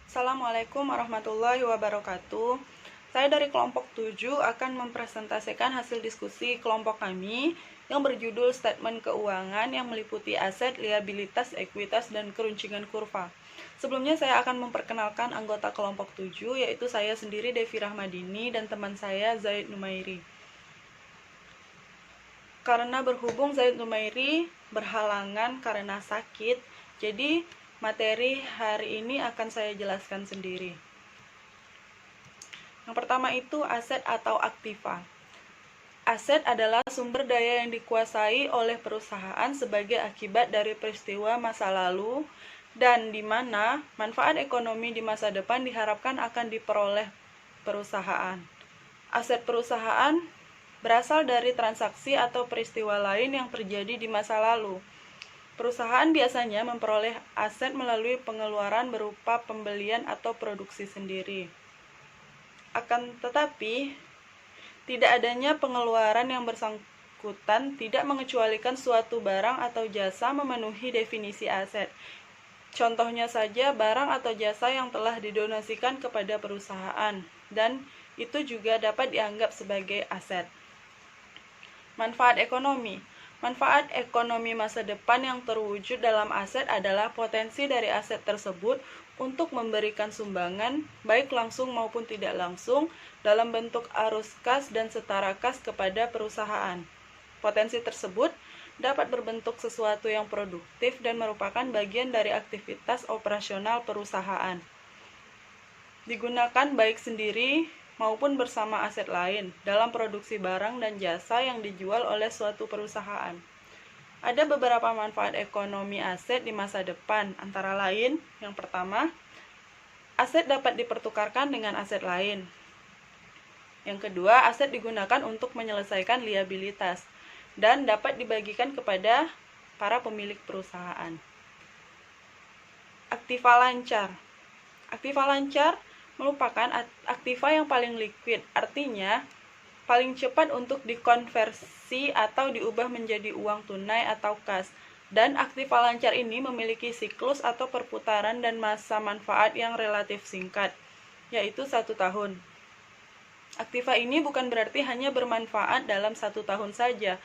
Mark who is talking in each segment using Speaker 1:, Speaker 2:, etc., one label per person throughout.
Speaker 1: Assalamualaikum warahmatullahi wabarakatuh. Saya dari kelompok 7 akan mempresentasikan hasil diskusi kelompok kami yang berjudul Statement Keuangan yang meliputi aset, liabilitas, ekuitas, dan keruncingan kurva. Sebelumnya saya akan memperkenalkan anggota kelompok 7, yaitu saya sendiri Devi Rahmadini dan teman saya Zaid Numairi. Karena berhubung Zaid Numairi berhalangan karena sakit, jadi materi hari ini akan saya jelaskan sendiri. Yang pertama itu aset atau aktiva. Aset adalah sumber daya yang dikuasai oleh perusahaan sebagai akibat dari peristiwa masa lalu dan di mana manfaat ekonomi di masa depan diharapkan akan diperoleh perusahaan. Aset perusahaan berasal dari transaksi atau peristiwa lain yang terjadi di masa lalu. Perusahaan biasanya memperoleh aset melalui pengeluaran berupa pembelian atau produksi sendiri. Akan tetapi, tidak adanya pengeluaran yang bersangkutan tidak mengecualikan suatu barang atau jasa memenuhi definisi aset. Contohnya saja barang atau jasa yang telah didonasikan kepada perusahaan, dan itu juga dapat dianggap sebagai aset. Manfaat ekonomi. Manfaat ekonomi masa depan yang terwujud dalam aset adalah potensi dari aset tersebut untuk memberikan sumbangan, baik langsung maupun tidak langsung, dalam bentuk arus kas dan setara kas kepada perusahaan. Potensi tersebut dapat berbentuk sesuatu yang produktif dan merupakan bagian dari aktivitas operasional perusahaan. Digunakan baik sendiri maupun bersama aset lain dalam produksi barang dan jasa yang dijual oleh suatu perusahaan. Ada beberapa manfaat ekonomi aset di masa depan, antara lain, yang pertama, aset dapat dipertukarkan dengan aset lain. Yang kedua, aset digunakan untuk menyelesaikan liabilitas dan dapat dibagikan kepada para pemilik perusahaan. Aktiva lancar. Aktiva lancar merupakan aktiva yang paling liquid, artinya paling cepat untuk dikonversi atau diubah menjadi uang tunai atau kas. Dan aktiva lancar ini memiliki siklus atau perputaran dan masa manfaat yang relatif singkat, yaitu 1 tahun. Aktiva ini bukan berarti hanya bermanfaat dalam 1 tahun saja,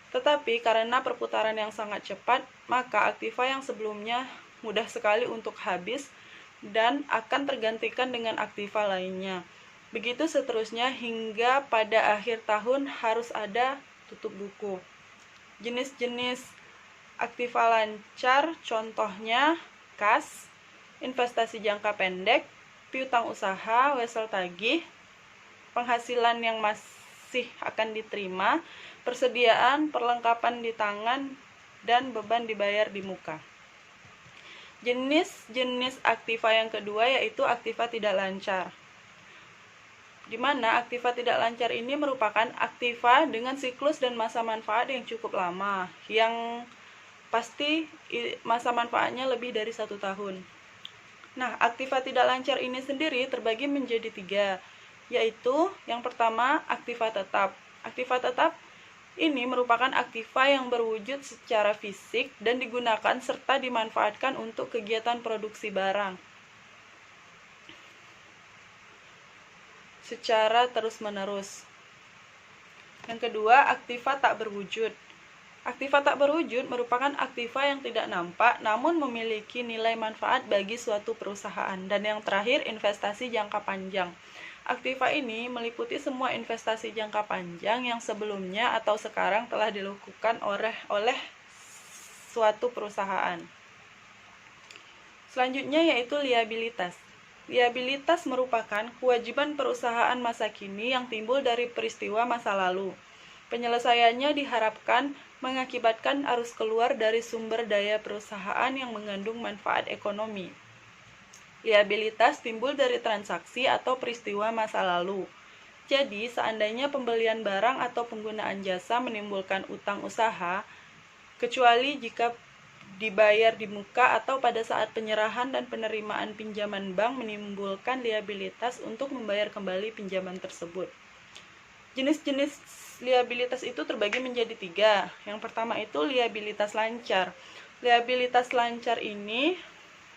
Speaker 1: tetapi karena perputaran yang sangat cepat, maka aktiva yang sebelumnya mudah sekali untuk habis dan akan tergantikan dengan aktiva lainnya. Begitu seterusnya hingga pada akhir tahun harus ada tutup buku. Jenis-jenis aktiva lancar contohnya kas, investasi jangka pendek, piutang usaha, wesel tagih, penghasilan yang masih akan diterima, persediaan, perlengkapan di tangan, dan beban dibayar di muka. Jenis-jenis aktiva yang kedua yaitu aktiva tidak lancar, di mana aktiva tidak lancar ini merupakan aktiva dengan siklus dan masa manfaat yang cukup lama, yang pasti masa manfaatnya lebih dari 1 tahun. Nah, aktiva tidak lancar ini sendiri terbagi menjadi 3, yaitu yang pertama aktiva tetap. Aktiva tetap ini merupakan aktiva yang berwujud secara fisik dan digunakan serta dimanfaatkan untuk kegiatan produksi barang secara terus-menerus. Yang kedua, aktiva tak berwujud. Aktiva tak berwujud merupakan aktiva yang tidak nampak namun memiliki nilai manfaat bagi suatu perusahaan. Dan yang terakhir, investasi jangka panjang. Aktiva ini meliputi semua investasi jangka panjang yang sebelumnya atau sekarang telah dilakukan oleh suatu perusahaan. Selanjutnya yaitu liabilitas. Liabilitas merupakan kewajiban perusahaan masa kini yang timbul dari peristiwa masa lalu. Penyelesaiannya diharapkan mengakibatkan arus keluar dari sumber daya perusahaan yang mengandung manfaat ekonomi. Liabilitas timbul dari transaksi atau peristiwa masa lalu. Jadi, seandainya pembelian barang atau penggunaan jasa menimbulkan utang usaha, kecuali jika dibayar di muka atau pada saat penyerahan dan penerimaan pinjaman bank menimbulkan liabilitas untuk membayar kembali pinjaman tersebut. Jenis-jenis liabilitas itu terbagi menjadi 3. Yang pertama itu liabilitas lancar. Liabilitas lancar ini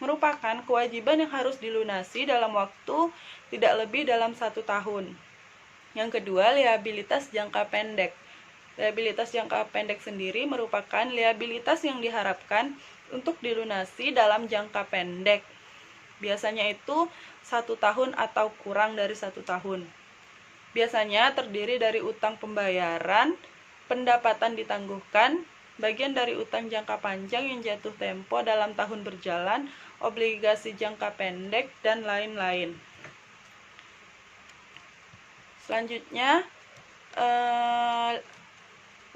Speaker 1: merupakan kewajiban yang harus dilunasi dalam waktu tidak lebih dalam 1 tahun. Yang kedua, liabilitas jangka pendek. Liabilitas jangka pendek sendiri merupakan liabilitas yang diharapkan untuk dilunasi dalam jangka pendek. Biasanya itu 1 tahun atau kurang dari 1 tahun. Biasanya terdiri dari utang pembayaran, pendapatan ditangguhkan, bagian dari utang jangka panjang yang jatuh tempo dalam tahun berjalan, obligasi jangka pendek, dan lain-lain. Selanjutnya,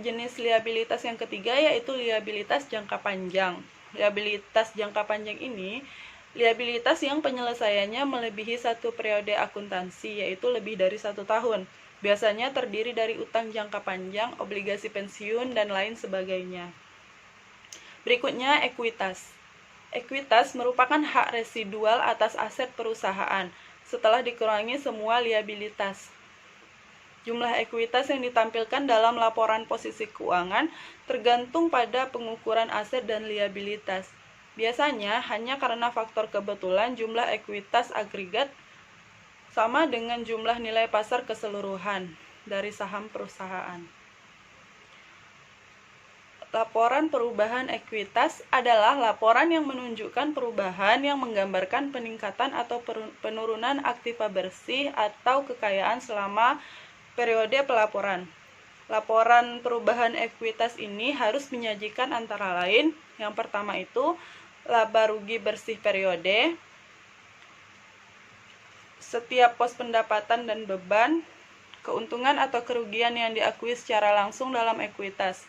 Speaker 1: jenis liabilitas yang ketiga yaitu liabilitas jangka panjang. Liabilitas jangka panjang ini liabilitas yang penyelesaiannya melebihi 1 periode akuntansi, yaitu lebih dari 1 tahun. Biasanya terdiri dari utang jangka panjang, obligasi pensiun, dan lain sebagainya. Berikutnya, ekuitas. Ekuitas merupakan hak residual atas aset perusahaan setelah dikurangi semua liabilitas. Jumlah ekuitas yang ditampilkan dalam laporan posisi keuangan tergantung pada pengukuran aset dan liabilitas. Biasanya hanya karena faktor kebetulan jumlah ekuitas agregat sama dengan jumlah nilai pasar keseluruhan dari saham perusahaan. Laporan perubahan ekuitas adalah laporan yang menunjukkan perubahan yang menggambarkan peningkatan atau penurunan aktiva bersih atau kekayaan selama periode pelaporan. Laporan perubahan ekuitas ini harus menyajikan antara lain, yang pertama itu laba rugi bersih periode, setiap pos pendapatan dan beban, keuntungan atau kerugian yang diakui secara langsung dalam ekuitas,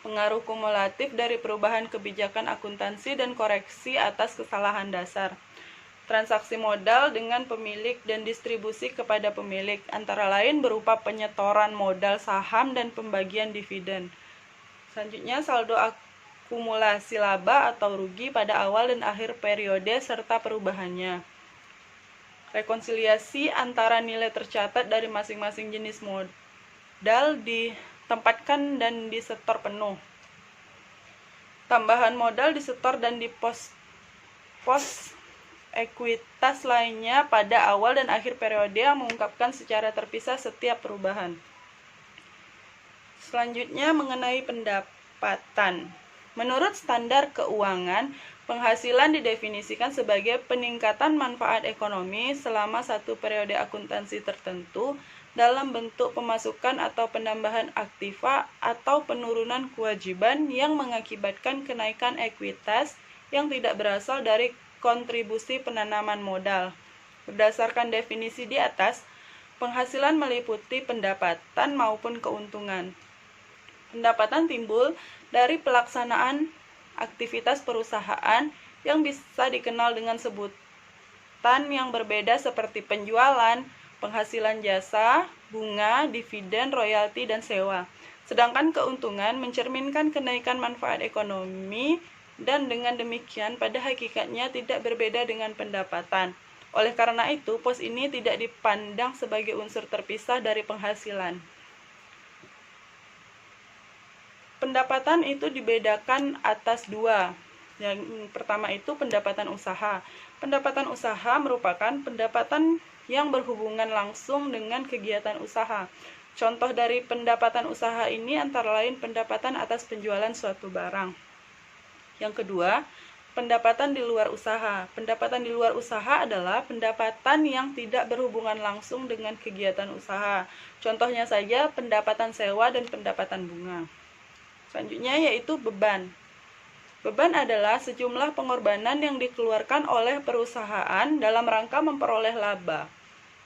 Speaker 1: pengaruh kumulatif dari perubahan kebijakan akuntansi dan koreksi atas kesalahan dasar, transaksi modal dengan pemilik dan distribusi kepada pemilik, antara lain berupa penyetoran modal saham dan pembagian dividen. Selanjutnya, saldo akumulasi laba atau rugi pada awal dan akhir periode serta perubahannya. Rekonsiliasi antara nilai tercatat dari masing-masing jenis modal ditempatkan dan disetor penuh. Tambahan modal disetor dan di pos ekuitas lainnya pada awal dan akhir periode yang mengungkapkan secara terpisah setiap perubahan. Selanjutnya, mengenai pendapatan. Menurut standar keuangan, penghasilan didefinisikan sebagai peningkatan manfaat ekonomi selama 1 periode akuntansi tertentu dalam bentuk pemasukan atau penambahan aktiva atau penurunan kewajiban yang mengakibatkan kenaikan ekuitas yang tidak berasal dari kontribusi penanaman modal. Berdasarkan definisi di atas, penghasilan meliputi pendapatan maupun keuntungan. Pendapatan timbul dari pelaksanaan aktivitas perusahaan yang bisa dikenal dengan sebutan yang berbeda seperti penjualan, penghasilan jasa, bunga, dividen, royalti, dan sewa. Sedangkan keuntungan mencerminkan kenaikan manfaat ekonomi dan dengan demikian pada hakikatnya tidak berbeda dengan pendapatan. Oleh karena itu, pos ini tidak dipandang sebagai unsur terpisah dari penghasilan. Pendapatan itu dibedakan atas 2. Yang pertama itu pendapatan usaha. Pendapatan usaha merupakan pendapatan yang berhubungan langsung dengan kegiatan usaha. Contoh dari pendapatan usaha ini antara lain pendapatan atas penjualan suatu barang. Yang kedua, pendapatan di luar usaha. Pendapatan di luar usaha adalah pendapatan yang tidak berhubungan langsung dengan kegiatan usaha. Contohnya saja pendapatan sewa dan pendapatan bunga. Selanjutnya yaitu beban. Beban adalah sejumlah pengorbanan yang dikeluarkan oleh perusahaan dalam rangka memperoleh laba.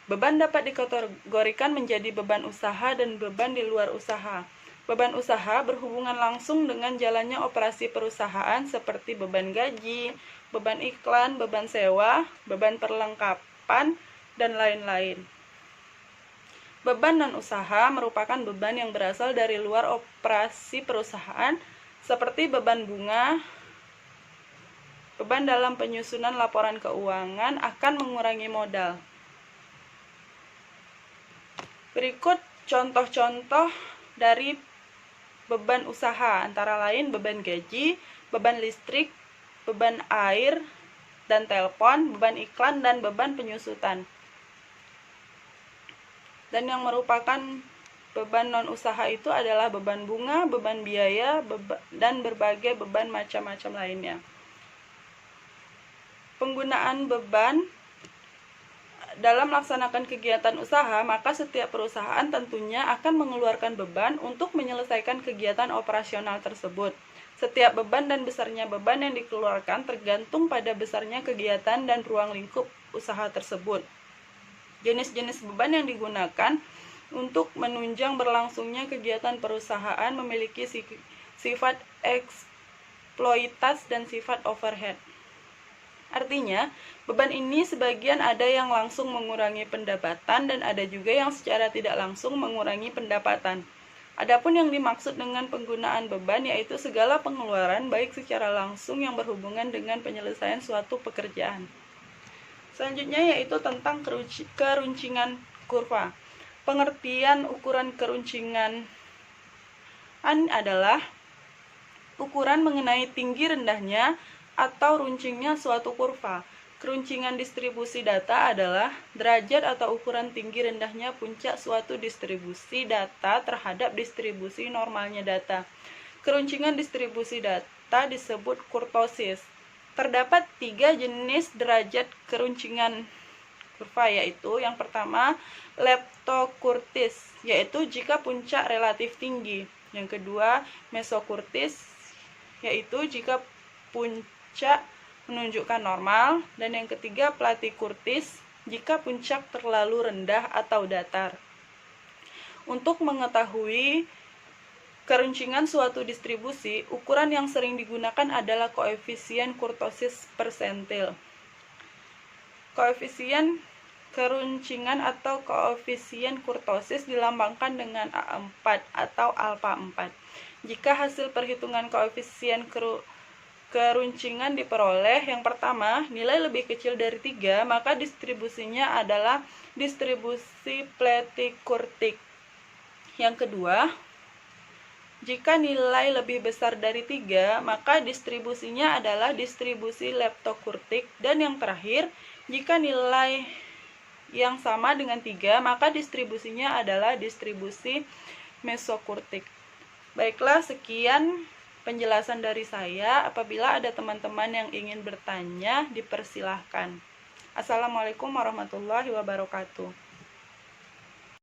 Speaker 1: Beban dapat dikategorikan menjadi beban usaha dan beban di luar usaha. Beban usaha berhubungan langsung dengan jalannya operasi perusahaan seperti beban gaji, beban iklan, beban sewa, beban perlengkapan, dan lain-lain. Beban non-usaha merupakan beban yang berasal dari luar operasi perusahaan seperti beban bunga. Beban dalam penyusunan laporan keuangan akan mengurangi modal. Berikut contoh-contoh dari beban usaha, antara lain beban gaji, beban listrik, beban air dan telepon, beban iklan, dan beban penyusutan. Dan yang merupakan beban non-usaha itu adalah beban bunga, beban biaya, dan berbagai beban macam-macam lainnya. Penggunaan beban dalam melaksanakan kegiatan usaha, maka setiap perusahaan tentunya akan mengeluarkan beban untuk menyelesaikan kegiatan operasional tersebut. Setiap beban dan besarnya beban yang dikeluarkan tergantung pada besarnya kegiatan dan ruang lingkup usaha tersebut. Jenis-jenis beban yang digunakan untuk menunjang berlangsungnya kegiatan perusahaan memiliki sifat eksploitas dan sifat overhead. Artinya, beban ini sebagian ada yang langsung mengurangi pendapatan dan ada juga yang secara tidak langsung mengurangi pendapatan. Adapun yang dimaksud dengan penggunaan beban yaitu segala pengeluaran baik secara langsung yang berhubungan dengan penyelesaian suatu pekerjaan. Selanjutnya yaitu tentang keruncingan kurva. Pengertian ukuran keruncingan adalah ukuran mengenai tinggi rendahnya atau runcingnya suatu kurva. Keruncingan distribusi data adalah derajat atau ukuran tinggi rendahnya puncak suatu distribusi data terhadap distribusi normalnya data. Keruncingan distribusi data disebut kurtosis. Terdapat 3 jenis derajat keruncingan kurva, yaitu yang pertama leptokurtis, yaitu jika puncak relatif tinggi. Yang kedua mesokurtis, yaitu jika puncak menunjukkan normal, dan yang ketiga platikurtis jika puncak terlalu rendah atau datar. Untuk mengetahui keruncingan suatu distribusi, ukuran yang sering digunakan adalah koefisien kurtosis persentil. Koefisien keruncingan atau koefisien kurtosis dilambangkan dengan A4 atau alfa 4. Jika hasil perhitungan koefisien keruncingan diperoleh, yang pertama, nilai lebih kecil dari 3, maka distribusinya adalah distribusi platikurtik. Yang kedua, jika nilai lebih besar dari 3, maka distribusinya adalah distribusi leptokurtik. Dan yang terakhir, jika nilai yang sama dengan 3, maka distribusinya adalah distribusi mesokurtik. Baiklah, sekian penjelasan dari saya. Apabila ada teman-teman yang ingin bertanya, dipersilahkan. Assalamualaikum warahmatullahi wabarakatuh.